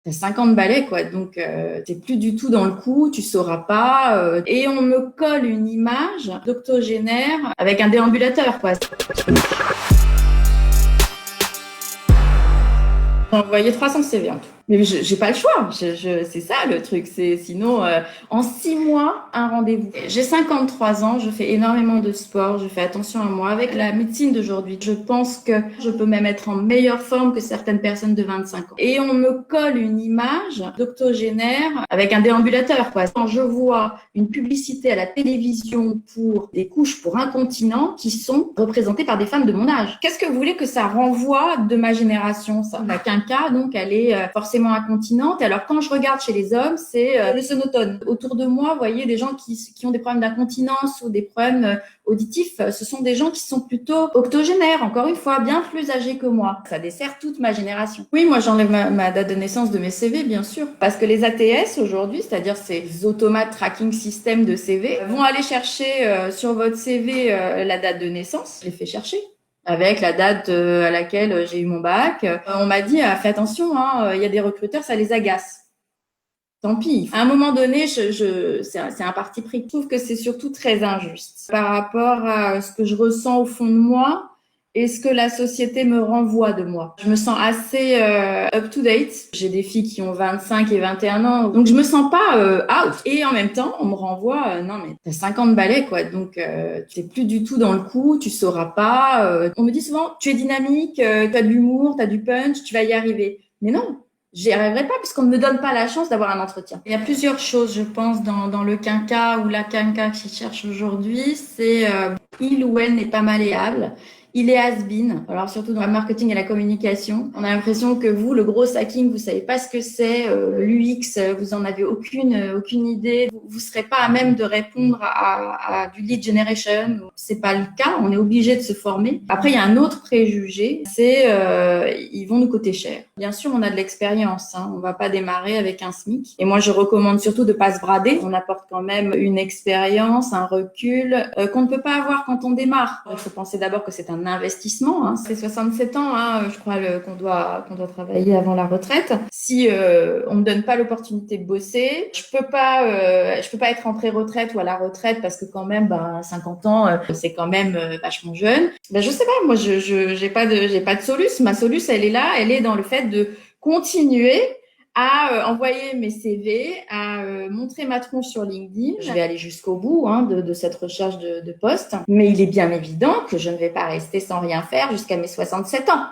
t'as 50 balais, quoi. Donc, t'es plus du tout dans le coup, tu sauras pas. Et on me colle une image d'octogénaire avec un déambulateur, quoi. J'ai envoyé 300 CV en tout. Mais j'ai pas le choix. C'est ça le truc. C'est sinon, en 6 mois, un rendez-vous. J'ai 53 ans. Je fais énormément de sport. Je fais attention à moi. Avec la médecine d'aujourd'hui, je pense que je peux même être en meilleure forme que certaines personnes de 25 ans. Et on me colle une image d'octogénaire avec un déambulateur, quoi. Quand je vois une publicité à la télévision pour des couches pour incontinents qui sont représentées par des femmes de mon âge, qu'est-ce que vous voulez que ça renvoie de ma génération, ça? La quinca, donc, elle est forcément incontinente. Alors, quand je regarde chez les hommes, c'est le sonotone. Autour de moi, vous voyez, des gens qui ont des problèmes d'incontinence ou des problèmes auditifs, ce sont des gens qui sont plutôt octogénaires, encore une fois, bien plus âgés que moi. Ça dessert toute ma génération. Oui, moi, j'enlève ma date de naissance de mes CV, bien sûr. Parce que les ATS, aujourd'hui, c'est-à-dire ces automates tracking system de CV, vont aller chercher sur votre CV la date de naissance. Je les fais chercher avec la date à laquelle j'ai eu mon bac. On m'a dit, fais attention, il y a des recruteurs, ça les agace. Tant pis. À un moment donné, c'est un parti pris. Je trouve que c'est surtout très injuste par rapport à ce que je ressens au fond de moi et ce que la société me renvoie de moi. Je me sens assez up-to-date. J'ai des filles qui ont 25 et 21 ans, donc je me sens pas out. Et en même temps, on me renvoie, non mais t'as 50 balais, quoi, donc tu es plus du tout dans le coup, tu sauras pas. On me dit souvent, tu es dynamique, tu as de l'humour, tu as du punch, tu vas y arriver. Mais non, j'y arriverai pas puisqu'on ne me donne pas la chance d'avoir un entretien. Il y a plusieurs choses, je pense, dans le quinca ou la quinca qui cherche aujourd'hui. C'est il ou elle n'est pas malléable. Il est has-been. Alors surtout dans le marketing et la communication, on a l'impression que vous, le gros hacking, vous savez pas ce que c'est. L'UX, vous en avez aucune idée. Vous serez pas à même de répondre à du lead generation. C'est pas le cas. On est obligé de se former. Après, il y a un autre préjugé, c'est ils vont nous coûter cher. Bien sûr, on a de l'expérience. On va pas démarrer avec un SMIC. Et moi, je recommande surtout de pas se brader. On apporte quand même une expérience, un recul qu'on ne peut pas avoir quand on démarre. Il faut penser d'abord que c'est un investissement. C'est 67 ans, je crois, qu'on doit travailler avant la retraite. Si on me donne pas l'opportunité de bosser, je peux pas être en pré-retraite ou à la retraite parce que quand même, 50 ans, c'est quand même vachement jeune. Je sais pas, moi, j'ai pas de soluce. Ma soluce, elle est là, elle est dans le fait de continuer à envoyer mes CV, à montrer ma tronche sur LinkedIn. Je vais aller jusqu'au bout de cette recherche de poste. Mais il est bien évident que je ne vais pas rester sans rien faire jusqu'à mes 67 ans.